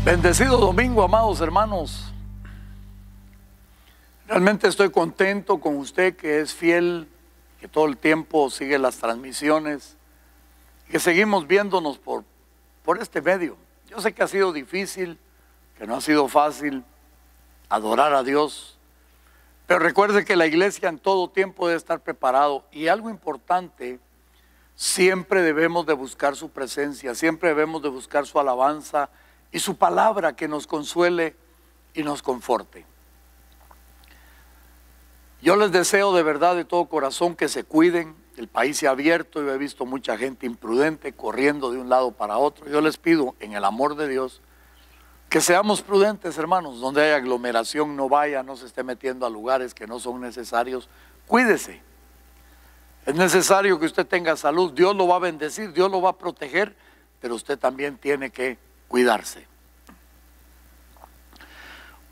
Bendecido domingo, amados hermanos. Realmente estoy contento con usted que es fiel, que todo el tiempo sigue las transmisiones, que seguimos viéndonos por este medio. Yo sé que ha sido difícil, que no ha sido fácil adorar a Dios, pero recuerde que la iglesia en todo tiempo debe estar preparado, y algo importante, siempre debemos de buscar su presencia, siempre debemos de buscar su alabanza y su palabra que nos consuele y nos conforte. Yo les deseo de verdad, de todo corazón, que se cuiden. El país se ha abierto. Yo he visto mucha gente imprudente corriendo de un lado para otro. Yo les pido, en el amor de Dios, que seamos prudentes, hermanos. Donde hay aglomeración, no vaya, no se esté metiendo a lugares que no son necesarios. Cuídese. Es necesario que usted tenga salud. Dios lo va a bendecir, Dios lo va a proteger, pero usted también tiene que cuidarse.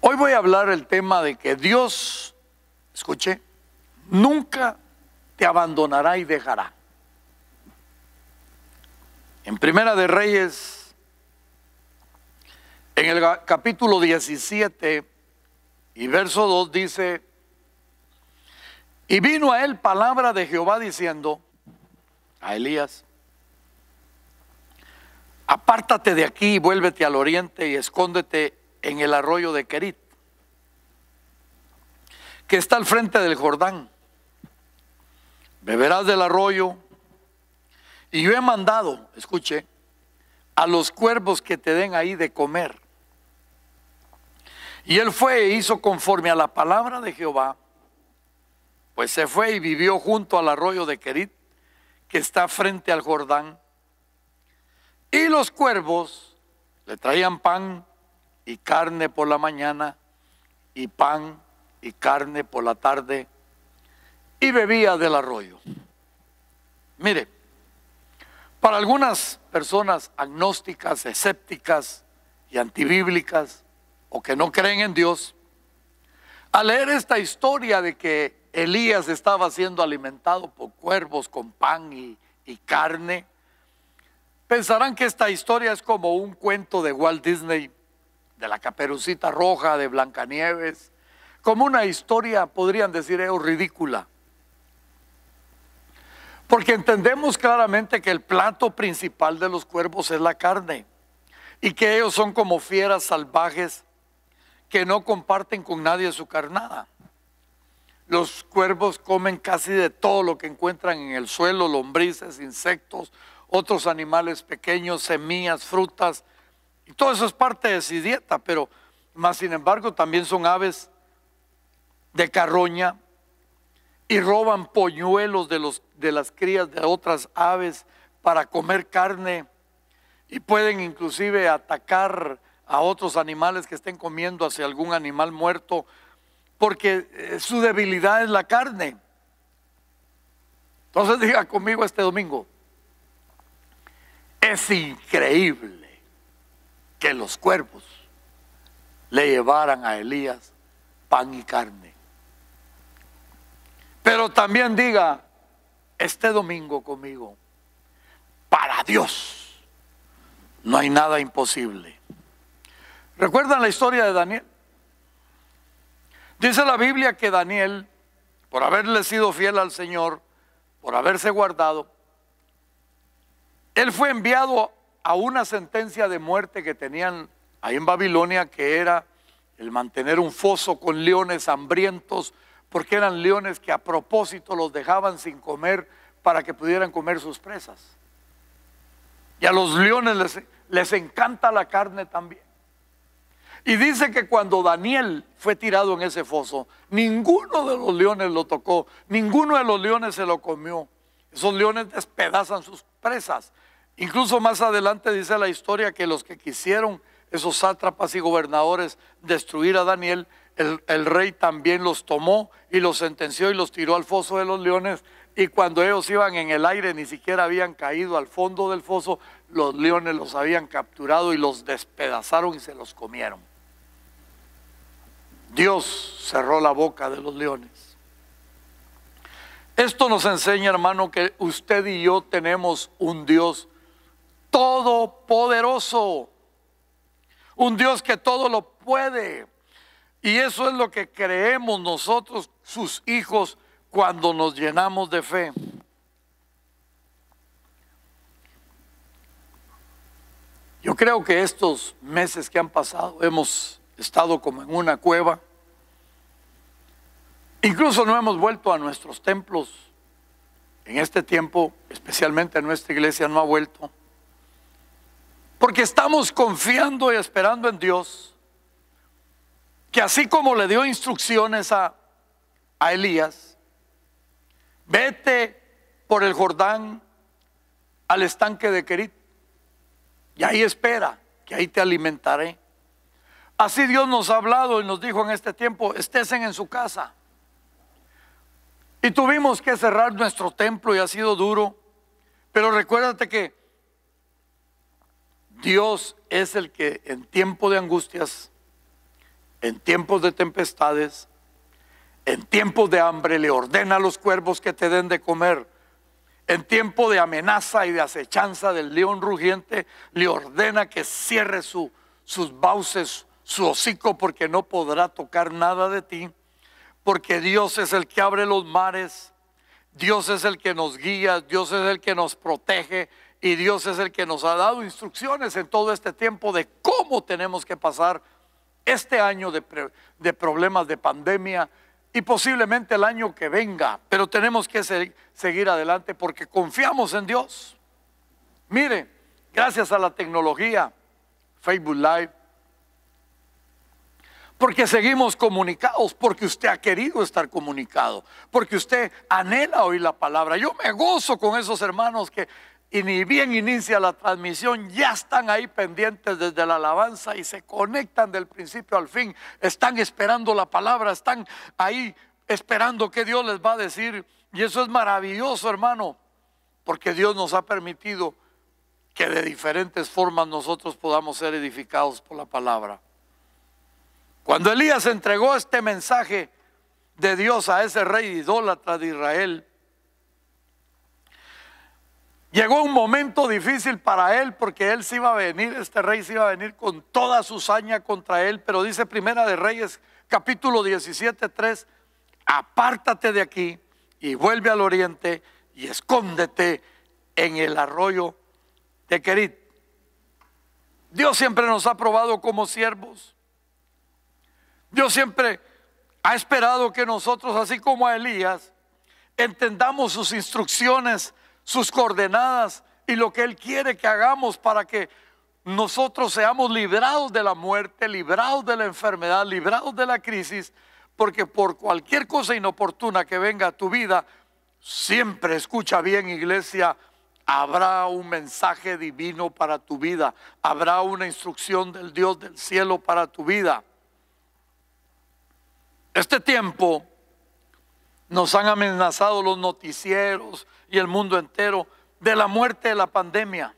Hoy voy a hablar el tema de que Dios, escuche, nunca te abandonará y dejará. En Primera de Reyes, en el capítulo 17 y verso 2 dice: y vino a él palabra de Jehová diciendo a Elías: apártate de aquí y vuélvete al oriente y escóndete en el arroyo de Querit, que está al frente del Jordán. Beberás del arroyo, y yo he mandado, escuche, a los cuervos que te den ahí de comer. Y él fue e hizo conforme a la palabra de Jehová, pues se fue y vivió junto al arroyo de Querit, que está frente al Jordán. Y los cuervos le traían pan y carne por la mañana, y pan y carne por la tarde, y bebía del arroyo. Mire, para algunas personas agnósticas, escépticas y antibíblicas, o que no creen en Dios, al leer esta historia de que Elías estaba siendo alimentado por cuervos con pan y carne, pensarán que esta historia es como un cuento de Walt Disney, de la Caperucita Roja, de Blancanieves, como una historia, podrían decir ellos, ridícula. Porque entendemos claramente que el plato principal de los cuervos es la carne, y que ellos son como fieras salvajes que no comparten con nadie su carnada. Los cuervos comen casi de todo lo que encuentran en el suelo: lombrices, insectos, otros animales pequeños, semillas, frutas, y todo eso es parte de su dieta. Pero más sin embargo también son aves de carroña, y roban polluelos de las crías de otras aves para comer carne, y pueden inclusive atacar a otros animales que estén comiendo hacia algún animal muerto, porque su debilidad es la carne. Entonces diga conmigo este domingo: es increíble que los cuervos le llevaran a Elías pan y carne. Pero también diga este domingo conmigo: para Dios no hay nada imposible. ¿Recuerdan la historia de Daniel? Dice la Biblia que Daniel, por haberle sido fiel al Señor, por haberse guardado, él fue enviado a una sentencia de muerte que tenían ahí en Babilonia, que era el mantener un foso con leones hambrientos, porque eran leones que a propósito los dejaban sin comer para que pudieran comer sus presas. Y a los leones les encanta la carne también. Y dice que cuando Daniel fue tirado en ese foso, ninguno de los leones lo tocó, ninguno de los leones se lo comió. Esos leones despedazan sus presas. Incluso más adelante dice la historia que los que quisieron, esos sátrapas y gobernadores, destruir a Daniel, el rey también los tomó y los sentenció y los tiró al foso de los leones. Y cuando ellos iban en el aire, ni siquiera habían caído al fondo del foso, los leones los habían capturado y los despedazaron y se los comieron. Dios cerró la boca de los leones. Esto nos enseña, hermano, que usted y yo tenemos un Dios todopoderoso, un Dios que todo lo puede. Y eso es lo que creemos nosotros, sus hijos, cuando nos llenamos de fe. Yo creo que estos meses que han pasado hemos estado como en una cueva. Incluso no hemos vuelto a nuestros templos. En este tiempo, especialmente nuestra iglesia no ha vuelto. Porque estamos confiando y esperando en Dios, que así como le dio instrucciones a Elías, vete por el Jordán al estanque de Querit, y ahí espera, que ahí te alimentaré. Así Dios nos ha hablado y nos dijo en este tiempo, estén en su casa. Y tuvimos que cerrar nuestro templo y ha sido duro, pero recuérdate que Dios es el que en tiempo de angustias, en tiempos de tempestades, en tiempos de hambre, le ordena a los cuervos que te den de comer. En tiempo de amenaza y de acechanza del león rugiente, le ordena que cierre sus bauces, su hocico, porque no podrá tocar nada de ti. Porque Dios es el que abre los mares, Dios es el que nos guía, Dios es el que nos protege, y Dios es el que nos ha dado instrucciones en todo este tiempo de cómo tenemos que pasar este año de problemas de pandemia y posiblemente el año que venga. Pero tenemos que seguir adelante porque confiamos en Dios. Mire, gracias a la tecnología, Facebook Live, porque seguimos comunicados, porque usted ha querido estar comunicado, porque usted anhela oír la palabra. Yo me gozo con esos hermanos que y ni bien inicia la transmisión, ya están ahí pendientes desde la alabanza y se conectan del principio al fin. Están esperando la palabra, están ahí esperando qué Dios les va a decir. Y eso es maravilloso, hermano, porque Dios nos ha permitido que de diferentes formas nosotros podamos ser edificados por la palabra. Cuando Elías entregó este mensaje de Dios a ese rey idólatra de Israel, llegó un momento difícil para él, porque él se iba a venir, este rey se iba a venir con toda su saña contra él. Pero dice Primera de Reyes, capítulo 17:3, apártate de aquí y vuelve al oriente y escóndete en el arroyo de Querit. Dios siempre nos ha probado como siervos. Dios siempre ha esperado que nosotros, así como a Elías, entendamos sus instrucciones, sus coordenadas y lo que Él quiere que hagamos para que nosotros seamos librados de la muerte, librados de la enfermedad, librados de la crisis. Porque por cualquier cosa inoportuna que venga a tu vida, siempre, escucha bien, iglesia, habrá un mensaje divino para tu vida, habrá una instrucción del Dios del cielo para tu vida. Este tiempo nos han amenazado los noticieros y el mundo entero de la muerte de la pandemia.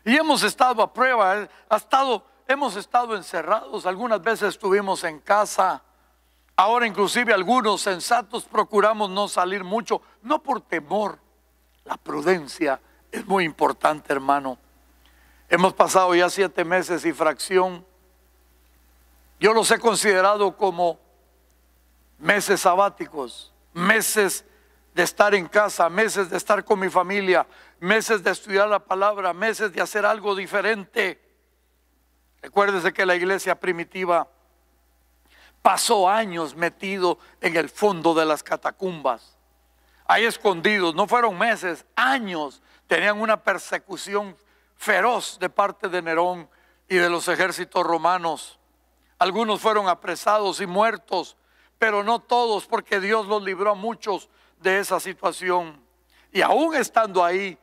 Y hemos estado a prueba, hemos estado encerrados, algunas veces estuvimos en casa. Ahora inclusive algunos sensatos procuramos no salir mucho, no por temor. La prudencia es muy importante, hermano. Hemos pasado ya 7 meses y fracción. Yo los he considerado como meses sabáticos, meses de estar en casa, meses de estar con mi familia, meses de estudiar la palabra, meses de hacer algo diferente. Recuérdese que la iglesia primitiva pasó años metido en el fondo de las catacumbas, ahí escondidos. No fueron meses, años. Tenían una persecución feroz de parte de Nerón y de los ejércitos romanos. Algunos fueron apresados y muertos, pero no todos, porque Dios los libró a muchos de esa situación. Y aún estando ahí,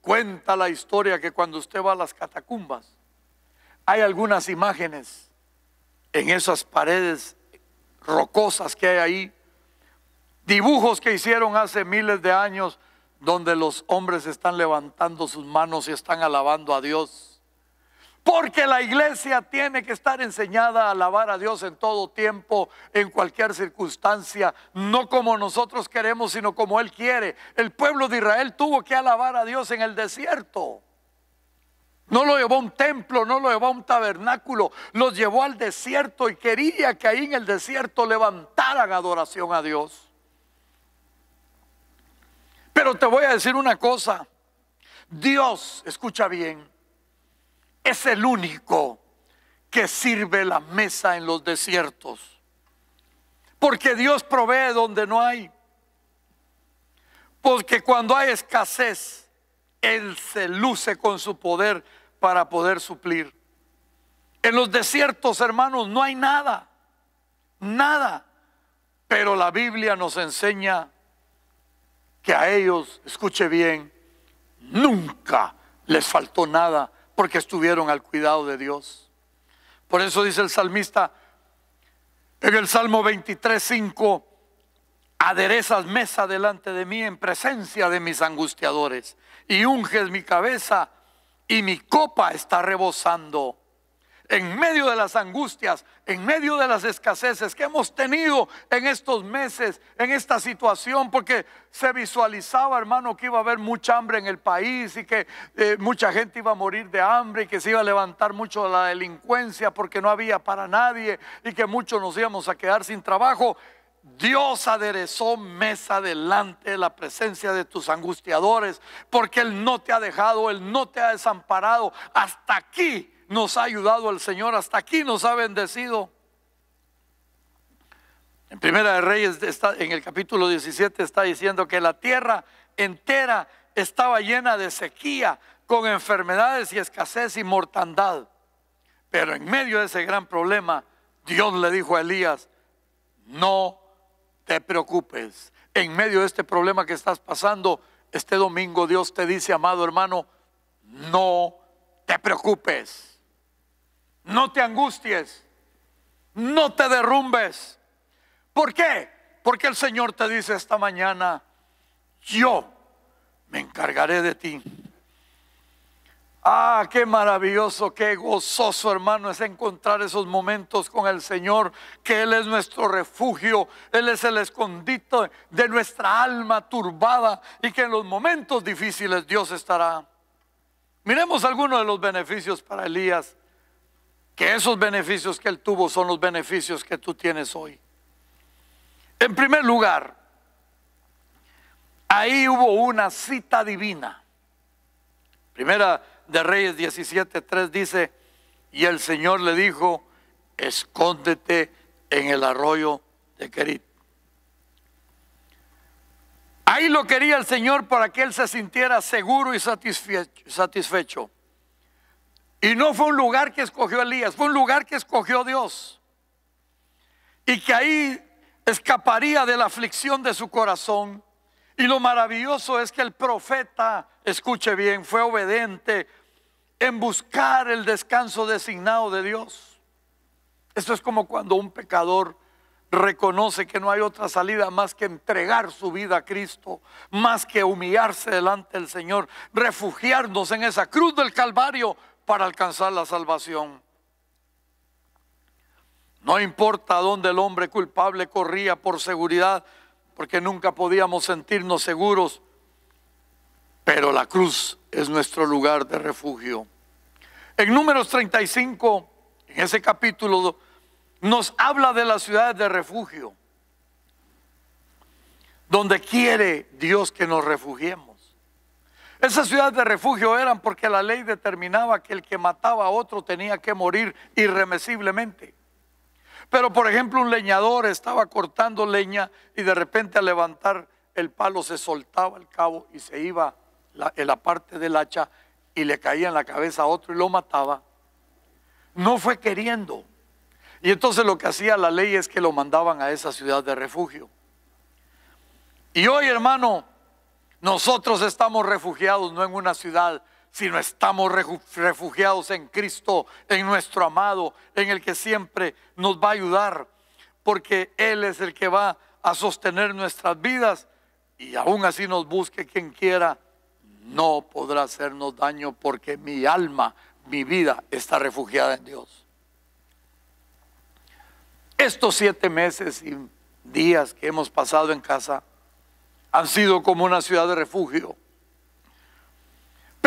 cuenta la historia que cuando usted va a las catacumbas, hay algunas imágenes en esas paredes rocosas que hay ahí, dibujos que hicieron hace miles de años, donde los hombres están levantando sus manos y están alabando a Dios. Porque la iglesia tiene que estar enseñada a alabar a Dios en todo tiempo, en cualquier circunstancia, no como nosotros queremos, sino como Él quiere. El pueblo de Israel tuvo que alabar a Dios en el desierto. No lo llevó a un templo, no lo llevó a un tabernáculo, los llevó al desierto y quería que ahí en el desierto levantaran adoración a Dios. Pero te voy a decir una cosa, Dios, escucha bien, es el único que sirve la mesa en los desiertos. Porque Dios provee donde no hay. Porque cuando hay escasez, Él se luce con su poder para poder suplir. En los desiertos, hermanos, no hay nada. Nada. Pero la Biblia nos enseña que a ellos, escuche bien, nunca les faltó nada porque estuvieron al cuidado de Dios. Por eso dice el salmista en el Salmo 23:5: aderezas mesa delante de mí en presencia de mis angustiadores, y unges mi cabeza y mi copa está rebosando. En medio de las angustias, en medio de las escaseces que hemos tenido en estos meses, en esta situación, porque se visualizaba, hermano, que iba a haber mucha hambre en el país y que mucha gente iba a morir de hambre y que se iba a levantar mucho la delincuencia porque no había para nadie y que muchos nos íbamos a quedar sin trabajo. Dios aderezó mesa delante de la presencia de tus angustiadores, porque Él no te ha dejado, Él no te ha desamparado. Hasta aquí nos ha ayudado el Señor, hasta aquí nos ha bendecido. En Primera de Reyes, en el capítulo 17, está diciendo que la tierra entera estaba llena de sequía, con enfermedades y escasez y mortandad. Pero en medio de ese gran problema, Dios le dijo a Elías: no te preocupes. En medio de este problema que estás pasando, este domingo Dios te dice, amado hermano, no te preocupes. No te angusties, no te derrumbes. ¿Por qué? Porque el Señor te dice esta mañana: yo me encargaré de ti. Ah, qué maravilloso, qué gozoso, hermano, es encontrar esos momentos con el Señor, que Él es nuestro refugio, Él es el escondite de nuestra alma turbada, y que en los momentos difíciles Dios estará. Miremos algunos de los beneficios para Elías, que esos beneficios que él tuvo son los beneficios que tú tienes hoy. En primer lugar, ahí hubo una cita divina. Primera de Reyes 17:3 dice: y el Señor le dijo: escóndete en el arroyo de Querit. Ahí lo quería el Señor para que él se sintiera seguro y satisfecho. Y no fue un lugar que escogió Elías, fue un lugar que escogió Dios. Y que ahí escaparía de la aflicción de su corazón. Y lo maravilloso es que el profeta, escuche bien, fue obediente en buscar el descanso designado de Dios. Esto es como cuando un pecador reconoce que no hay otra salida más que entregar su vida a Cristo, más que humillarse delante del Señor, refugiarnos en esa cruz del Calvario para alcanzar la salvación. No importa dónde el hombre culpable corría por seguridad, porque nunca podíamos sentirnos seguros, pero la cruz es nuestro lugar de refugio. En Números 35, en ese capítulo, nos habla de las ciudades de refugio, donde quiere Dios que nos refugiemos. Esas ciudades de refugio eran porque la ley determinaba que el que mataba a otro tenía que morir irremisiblemente. Pero por ejemplo, un leñador estaba cortando leña y de repente al levantar el palo se soltaba el cabo y se iba en la parte del hacha y le caía en la cabeza a otro y lo mataba. No fue queriendo. Y entonces lo que hacía la ley es que lo mandaban a esa ciudad de refugio. Y hoy, hermano, nosotros estamos refugiados no en una ciudad, sino estamos refugiados en Cristo, en nuestro amado, en el que siempre nos va a ayudar, porque Él es el que va a sostener nuestras vidas, y aún así nos busque quien quiera, no podrá hacernos daño, porque mi alma, mi vida está refugiada en Dios. Estos 7 meses y días que hemos pasado en casa han sido como una ciudad de refugio.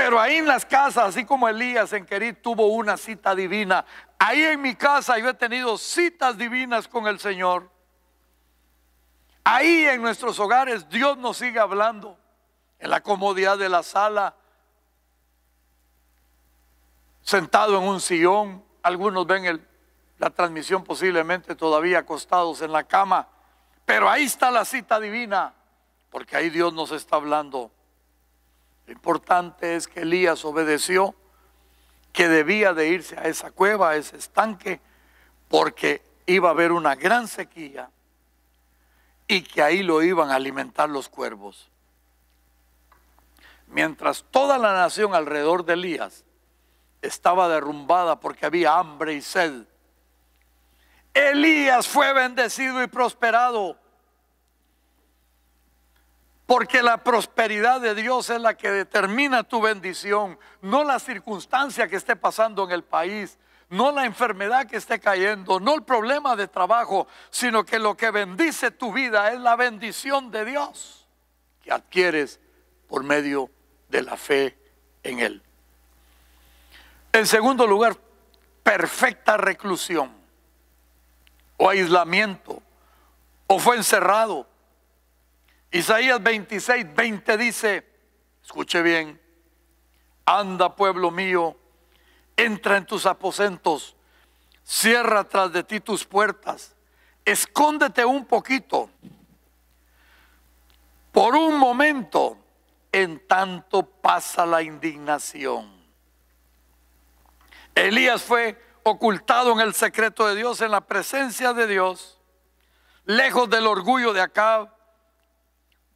Pero ahí en las casas, así como Elías en Querit tuvo una cita divina, ahí en mi casa yo he tenido citas divinas con el Señor. Ahí en nuestros hogares Dios nos sigue hablando, en la comodidad de la sala, sentado en un sillón. Algunos ven la transmisión posiblemente todavía acostados en la cama, pero ahí está la cita divina, porque ahí Dios nos está hablando. Lo importante es que Elías obedeció, que debía de irse a esa cueva, a ese estanque, porque iba a haber una gran sequía y que ahí lo iban a alimentar los cuervos. Mientras toda la nación alrededor de Elías estaba derrumbada porque había hambre y sed, Elías fue bendecido y prosperado. Porque la prosperidad de Dios es la que determina tu bendición, no la circunstancia que esté pasando en el país, no la enfermedad que esté cayendo, no el problema de trabajo, sino que lo que bendice tu vida es la bendición de Dios que adquieres por medio de la fe en Él. En segundo lugar, perfecta reclusión o aislamiento, o fue encerrado. Isaías 26:20 dice, escuche bien: anda, pueblo mío, entra en tus aposentos, cierra tras de ti tus puertas, escóndete un poquito, por un momento, en tanto pasa la indignación. Elías fue ocultado en el secreto de Dios, en la presencia de Dios, lejos del orgullo de Acab,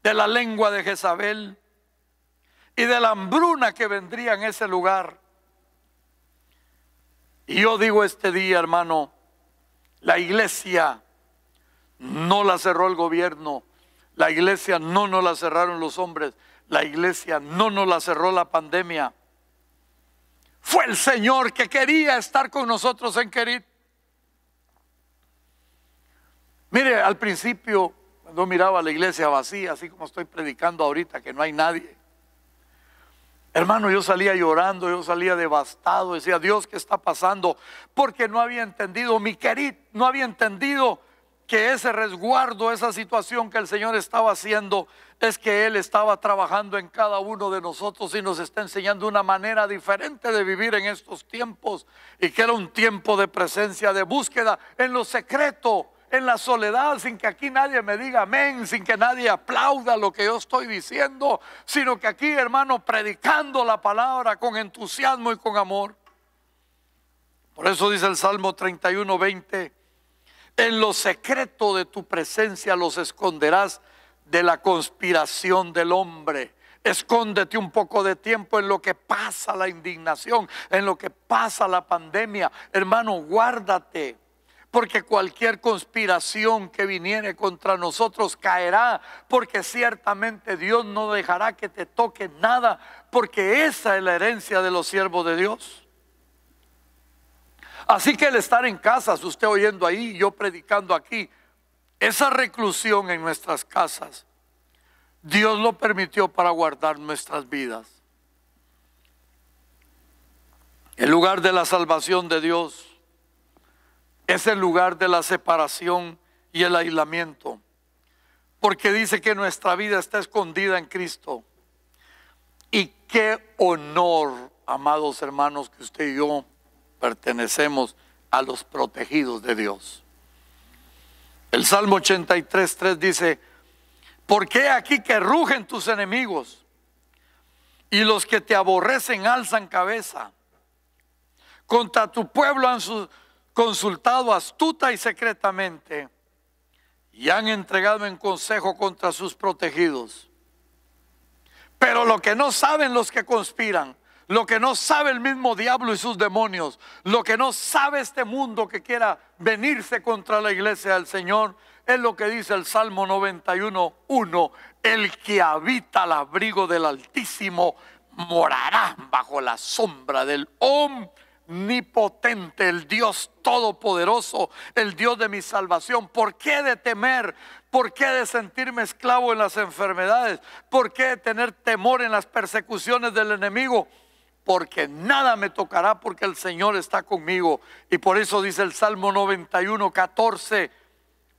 de la lengua de Jezabel y de la hambruna que vendría en ese lugar. Y yo digo este día, hermano, la iglesia no la cerró el gobierno, la iglesia no nos la cerraron los hombres, la iglesia no nos la cerró la pandemia. Fue el Señor que quería estar con nosotros en Querit. Mire, al principio, cuando miraba la iglesia vacía, así como estoy predicando ahorita, que no hay nadie, hermano, yo salía llorando, yo salía devastado, decía: Dios, ¿qué está pasando? Porque no había entendido mi Querit, no había entendido que ese resguardo, esa situación que el Señor estaba haciendo, es que Él estaba trabajando en cada uno de nosotros y nos está enseñando una manera diferente de vivir en estos tiempos, y que era un tiempo de presencia, de búsqueda en lo secreto, en la soledad, sin que aquí nadie me diga amén, sin que nadie aplauda lo que yo estoy diciendo, sino que aquí, hermano, predicando la palabra con entusiasmo y con amor. Por eso dice el Salmo 31:20: en lo secreto de tu presencia los esconderás de la conspiración del hombre. Escóndete un poco de tiempo en lo que pasa la indignación, en lo que pasa la pandemia. Hermano, guárdate, porque cualquier conspiración que viniere contra nosotros caerá, porque ciertamente Dios no dejará que te toque nada, porque esa es la herencia de los siervos de Dios. Así que el estar en casas, usted oyendo ahí, yo predicando aquí, esa reclusión en nuestras casas, Dios lo permitió para guardar nuestras vidas. El lugar de la salvación de Dios es el lugar de la separación y el aislamiento, porque dice que nuestra vida está escondida en Cristo. Y qué honor, amados hermanos, que usted y yo pertenecemos a los protegidos de Dios. El Salmo 83:3 dice: porque aquí que rugen tus enemigos, y los que te aborrecen alzan cabeza. Contra tu pueblo han consultado astuta y secretamente, y han entregado en consejo contra sus protegidos. Pero lo que no saben los que conspiran, lo que no sabe el mismo diablo y sus demonios, lo que no sabe este mundo que quiera venirse contra la iglesia del Señor, es lo que dice el Salmo 91:1: el que habita al abrigo del Altísimo morará bajo la sombra del Omnipotente. omnipotente, el Dios todopoderoso, el Dios de mi salvación. ¿Por qué he de temer? ¿Por qué he de sentirme esclavo en las enfermedades? ¿Por qué he de tener temor en las persecuciones del enemigo? Porque nada me tocará, porque el Señor está conmigo. Y por eso dice el Salmo 91:14: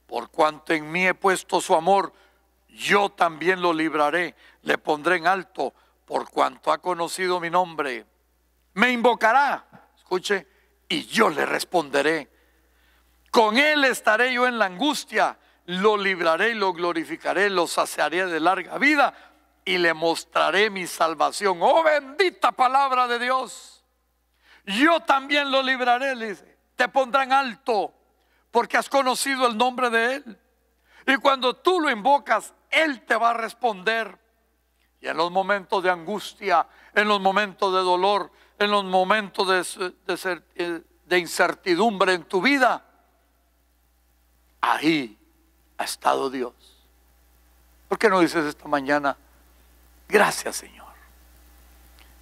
por cuanto en mí he puesto su amor, yo también lo libraré, le pondré en alto, por cuanto ha conocido mi nombre. Me invocará, escuche, y yo le responderé. Con él estaré yo en la angustia, lo libraré y lo glorificaré, lo saciaré de larga vida y le mostraré mi salvación. Oh, bendita palabra de Dios. Yo también lo libraré, le dice. Te pondrá en alto porque has conocido el nombre de él. Y cuando tú lo invocas, él te va a responder. Y en los momentos de angustia, en los momentos de dolor, en los momentos de incertidumbre en tu vida, ahí ha estado Dios. ¿Por qué no dices esta mañana: gracias, Señor?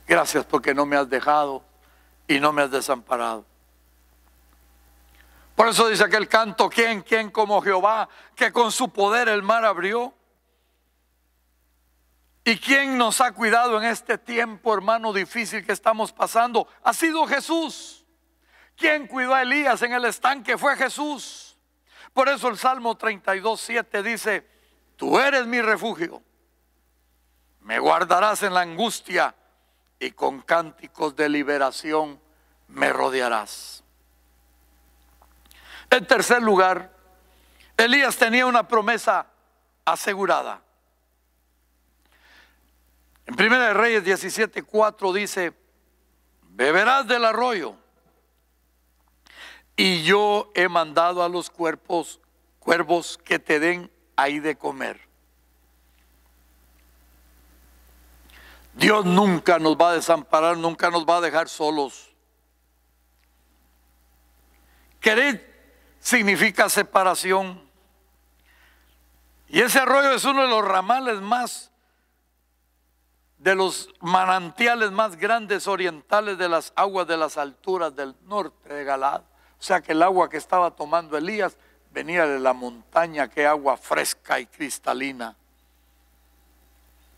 Gracias porque no me has dejado y no me has desamparado. Por eso dice aquel canto: ¿quién como Jehová, que con su poder el mar abrió? ¿Y quién nos ha cuidado en este tiempo, hermano, difícil que estamos pasando? Ha sido Jesús. ¿Quién cuidó a Elías en el estanque? Fue Jesús. Por eso el Salmo 32:7 dice: tú eres mi refugio, me guardarás en la angustia y con cánticos de liberación me rodearás. En tercer lugar, Elías tenía una promesa asegurada. En 1 Reyes 17:4 dice: beberás del arroyo, y yo he mandado a los cuervos que te den ahí de comer. Dios nunca nos va a desamparar, nunca nos va a dejar solos. Querer significa separación. Y ese arroyo es uno de los ramales de los manantiales más grandes orientales de las aguas de las alturas del norte de Galaad. O sea que el agua que estaba tomando Elías venía de la montaña, que agua fresca y cristalina.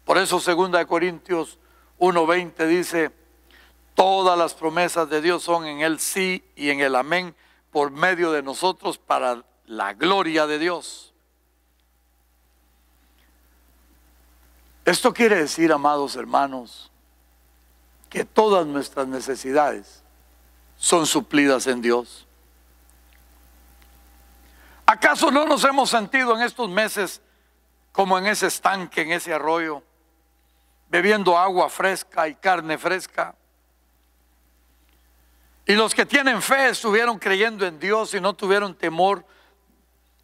Por eso 2 Corintios 1:20 dice: todas las promesas de Dios son en el sí y en el amén, por medio de nosotros, para la gloria de Dios. Esto quiere decir, amados hermanos, que todas nuestras necesidades son suplidas en Dios. ¿Acaso no nos hemos sentido en estos meses como en ese estanque, en ese arroyo, bebiendo agua fresca y carne fresca? Y los que tienen fe estuvieron creyendo en Dios y no tuvieron temor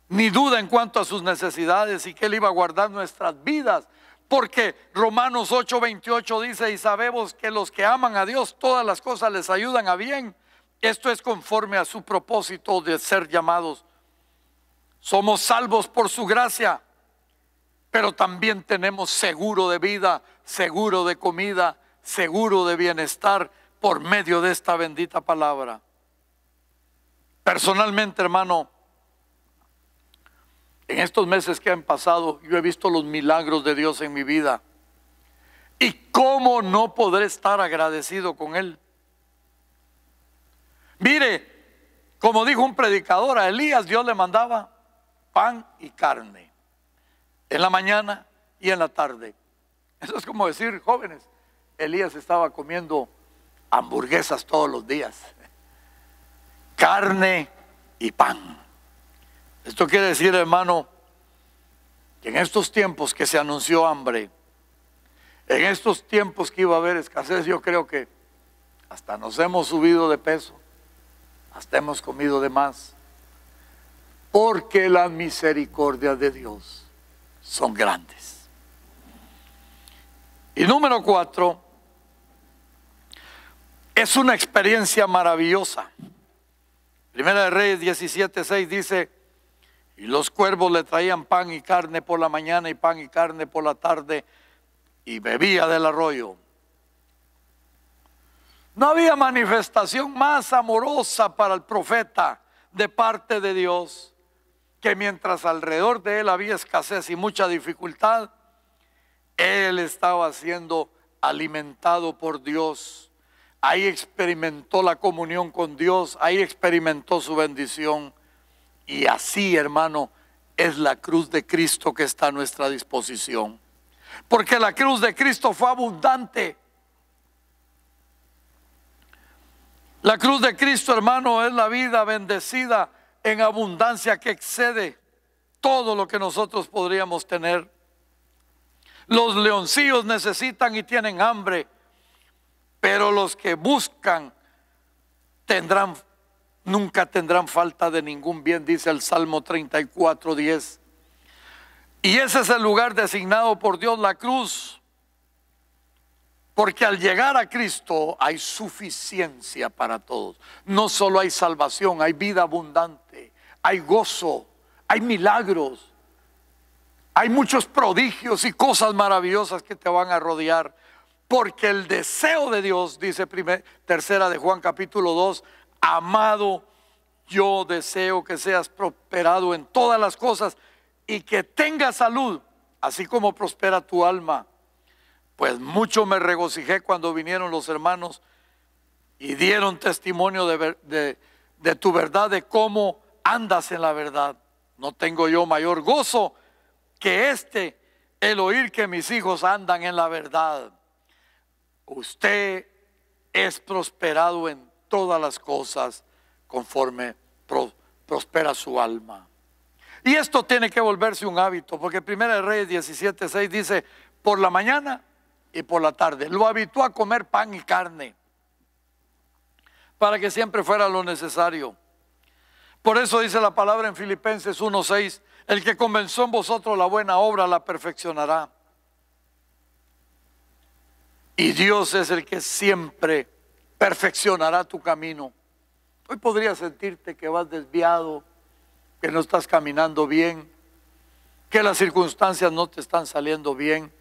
ni duda en cuanto a sus necesidades y que Él iba a guardar nuestras vidas. Porque Romanos 8:28 dice: y sabemos que los que aman a Dios, todas las cosas les ayudan a bien. Esto es conforme a su propósito de ser llamados. Somos salvos por su gracia, pero también tenemos seguro de vida, seguro de comida, seguro de bienestar por medio de esta bendita palabra. Personalmente, hermano, en estos meses que han pasado, yo he visto los milagros de Dios en mi vida. ¿Y cómo no podré estar agradecido con Él? Mire, como dijo un predicador, a Elías Dios le mandaba pan y carne en la mañana y en la tarde. Eso es como decir, jóvenes, Elías estaba comiendo hamburguesas todos los días, carne y pan. Esto quiere decir, hermano, que en estos tiempos que se anunció hambre, en estos tiempos que iba a haber escasez, yo creo que hasta nos hemos subido de peso, hasta hemos comido de más, porque las misericordias de Dios son grandes. Y número 4, es una experiencia maravillosa. Primera de Reyes 17:6 dice: y los cuervos le traían pan y carne por la mañana y pan y carne por la tarde, y bebía del arroyo. No había manifestación más amorosa para el profeta de parte de Dios, que mientras alrededor de él había escasez y mucha dificultad, él estaba siendo alimentado por Dios. Ahí experimentó la comunión con Dios, ahí experimentó su bendición. Y así, hermano, es la cruz de Cristo que está a nuestra disposición. Porque la cruz de Cristo fue abundante. La cruz de Cristo, hermano, es la vida bendecida en abundancia que excede todo lo que nosotros podríamos tener. Los leoncillos necesitan y tienen hambre, pero los que buscan nunca tendrán falta de ningún bien, dice el Salmo 34:10. Y ese es el lugar designado por Dios, la cruz. Porque al llegar a Cristo hay suficiencia para todos. No solo hay salvación, hay vida abundante, hay gozo, hay milagros, hay muchos prodigios y cosas maravillosas que te van a rodear. Porque el deseo de Dios, dice tercera de Juan capítulo 2, amado, yo deseo que seas prosperado en todas las cosas y que tengas salud, así como prospera tu alma. Pues mucho me regocijé cuando vinieron los hermanos y dieron testimonio de tu verdad, de cómo andas en la verdad. No tengo yo mayor gozo que el oír que mis hijos andan en la verdad. Usted es prosperado en todas las cosas conforme prospera su alma. Y esto tiene que volverse un hábito, porque 1 Reyes 17:6 dice, por la mañana y por la tarde lo habituó a comer pan y carne, para que siempre fuera lo necesario. Por eso dice la palabra en Filipenses 1:6, el que comenzó en vosotros la buena obra la perfeccionará. Y Dios es el que siempre perfeccionará tu camino. Hoy podrías sentirte que vas desviado, que no estás caminando bien, que las circunstancias no te están saliendo bien,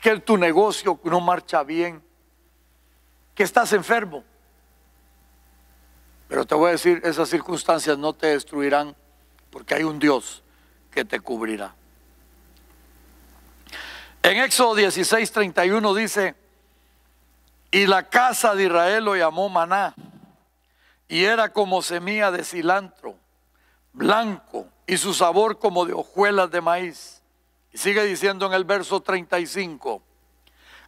que tu negocio no marcha bien, que estás enfermo. Pero te voy a decir, esas circunstancias no te destruirán, porque hay un Dios que te cubrirá. En Éxodo 16:31 dice, y la casa de Israel lo llamó maná, y era como semilla de cilantro, blanco, y su sabor como de hojuelas de maíz. Y sigue diciendo en el verso 35,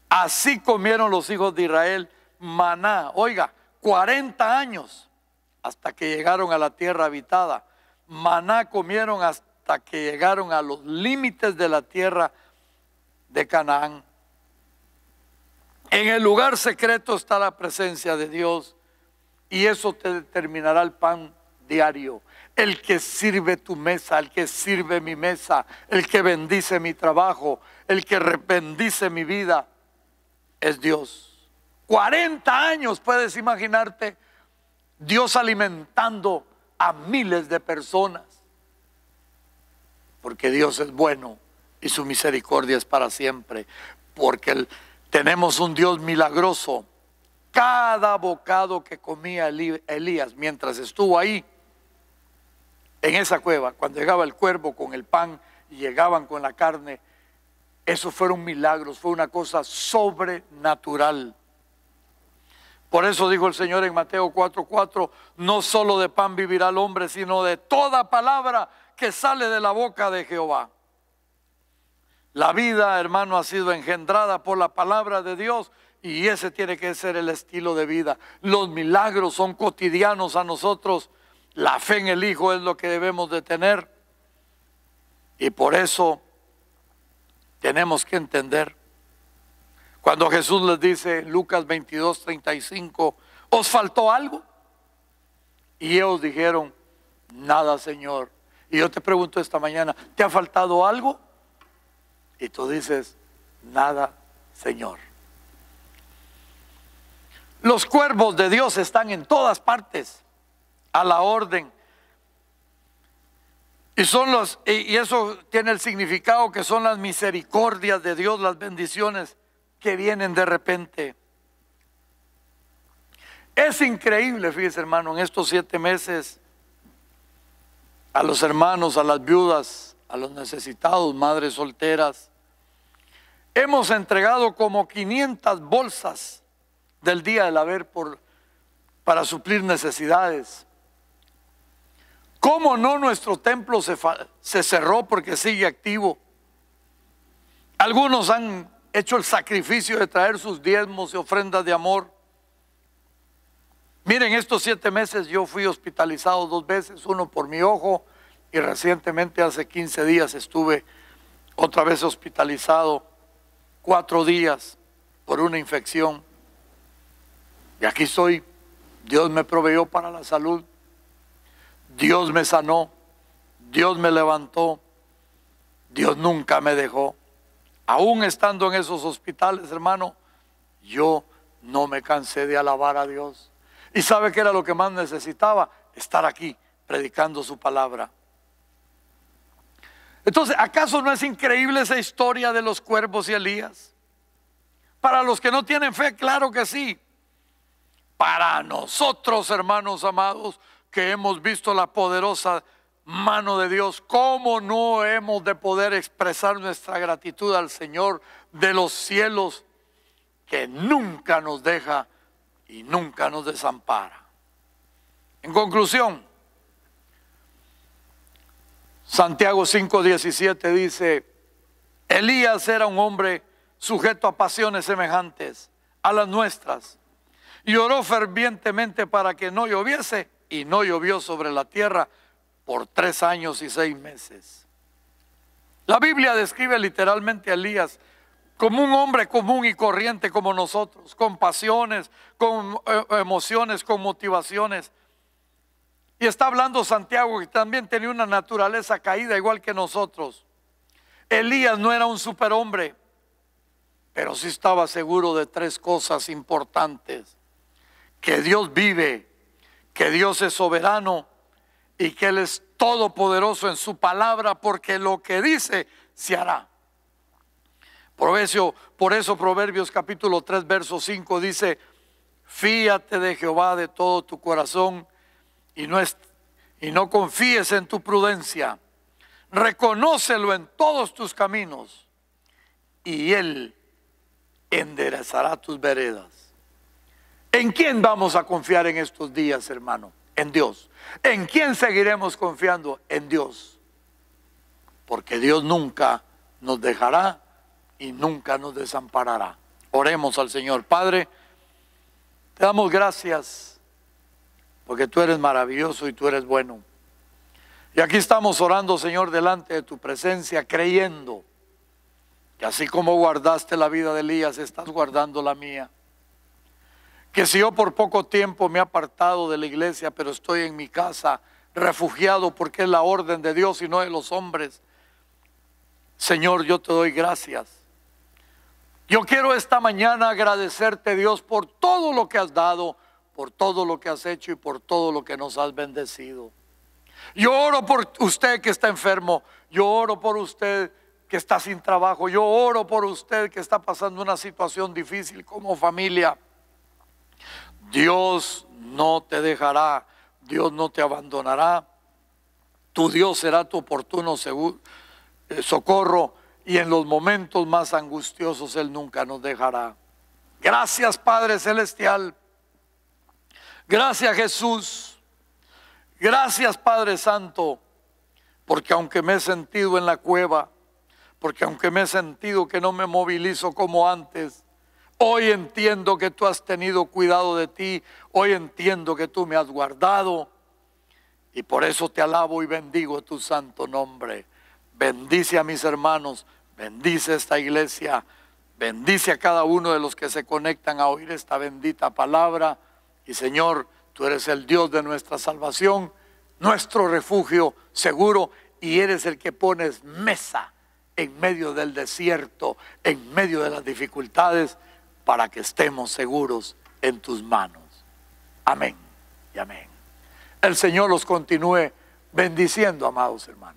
así comieron los hijos de Israel maná, oiga, 40 años hasta que llegaron a la tierra habitada. Maná comieron hasta que llegaron a los límites de la tierra de Canaán. En el lugar secreto está la presencia de Dios, y eso te determinará el pan diario. El que sirve tu mesa, el que sirve mi mesa, el que bendice mi trabajo, el que bendice mi vida, es Dios. 40 años, puedes imaginarte, Dios alimentando a miles de personas. Porque Dios es bueno y su misericordia es para siempre. Porque tenemos un Dios milagroso. Cada bocado que comía Elías mientras estuvo ahí, en esa cueva, cuando llegaba el cuervo con el pan y llegaban con la carne, esos fueron milagros, fue una cosa sobrenatural. Por eso dijo el Señor en Mateo 4:4, no solo de pan vivirá el hombre, sino de toda palabra que sale de la boca de Jehová. La vida, hermano, ha sido engendrada por la palabra de Dios, y ese tiene que ser el estilo de vida. Los milagros son cotidianos a nosotros. La fe en el Hijo es lo que debemos de tener. Y por eso tenemos que entender. Cuando Jesús les dice en Lucas 22:35, ¿os faltó algo? Y ellos dijeron, nada, Señor. Y yo te pregunto esta mañana, ¿te ha faltado algo? Y tú dices, nada, Señor. Los cuervos de Dios están en todas partes, a la orden. Y eso tiene el significado que son las misericordias de Dios, las bendiciones que vienen de repente. Es increíble, fíjese hermano, en estos 7 meses, a los hermanos, a las viudas, a los necesitados, madres solteras, hemos entregado como 500 bolsas del día del haber para suplir necesidades. ¿Cómo no nuestro templo se cerró porque sigue activo? Algunos han hecho el sacrificio de traer sus diezmos y ofrendas de amor. Miren, estos 7 meses yo fui hospitalizado 2 veces, uno por mi ojo, y recientemente hace 15 días estuve otra vez hospitalizado 4 días por una infección. Y aquí estoy. Dios me proveyó para la salud. Dios me sanó. Dios me levantó. Dios nunca me dejó. Aún estando en esos hospitales, hermano, yo no me cansé de alabar a Dios. ¿Y sabe qué era lo que más necesitaba? Estar aquí predicando su palabra. Entonces, ¿acaso no es increíble esa historia de los cuervos y Elías? Para los que no tienen fe, claro que sí. Para nosotros, hermanos amados, que hemos visto la poderosa mano de Dios, ¿cómo no hemos de poder expresar nuestra gratitud al Señor de los cielos, que nunca nos deja y nunca nos desampara? En conclusión, Santiago 5:17 dice: Elías era un hombre sujeto a pasiones semejantes a las nuestras, y oró fervientemente para que no lloviese, y no llovió sobre la tierra por 3 años y 6 meses. La Biblia describe literalmente a Elías como un hombre común y corriente como nosotros, con pasiones, con emociones, con motivaciones. Y está hablando Santiago, que también tenía una naturaleza caída igual que nosotros. Elías no era un superhombre, pero sí estaba seguro de 3 cosas importantes: que Dios vive, que Dios es soberano y que Él es todopoderoso en su palabra, porque lo que dice se hará. Por eso Proverbios capítulo 3 verso 5 dice: fíate de Jehová de todo tu corazón y no confíes en tu prudencia. Reconócelo en todos tus caminos y Él enderezará tus veredas. ¿En quién vamos a confiar en estos días, hermano? En Dios. ¿En quién seguiremos confiando? En Dios. Porque Dios nunca nos dejará y nunca nos desamparará. Oremos al Señor. Padre, te damos gracias porque tú eres maravilloso y tú eres bueno. Y aquí estamos orando, Señor, delante de tu presencia, creyendo que así como guardaste la vida de Elías, estás guardando la mía. Que si yo por poco tiempo me he apartado de la iglesia, pero estoy en mi casa refugiado porque es la orden de Dios y no de los hombres, Señor, yo te doy gracias. Yo quiero esta mañana agradecerte, Dios, por todo lo que has dado, por todo lo que has hecho y por todo lo que nos has bendecido. Yo oro por usted que está enfermo. Yo oro por usted que está sin trabajo. Yo oro por usted que está pasando una situación difícil como familia. Dios no te dejará. Dios no te abandonará. Tu Dios será tu oportuno socorro, y en los momentos más angustiosos Él nunca nos dejará. Gracias, Padre Celestial. Gracias, Jesús. Gracias, Padre Santo, porque aunque me he sentido en la cueva, porque aunque me he sentido que no me movilizo como antes, hoy entiendo que tú has tenido cuidado de ti. Hoy entiendo que tú me has guardado, y por eso te alabo y bendigo tu santo nombre. Bendice a mis hermanos, bendice esta iglesia, bendice a cada uno de los que se conectan a oír esta bendita palabra. Y Señor, tú eres el Dios de nuestra salvación, nuestro refugio seguro, y eres el que pones mesa en medio del desierto, en medio de las dificultades, para que estemos seguros en tus manos. Amén y amén. El Señor los continúe bendiciendo, amados hermanos.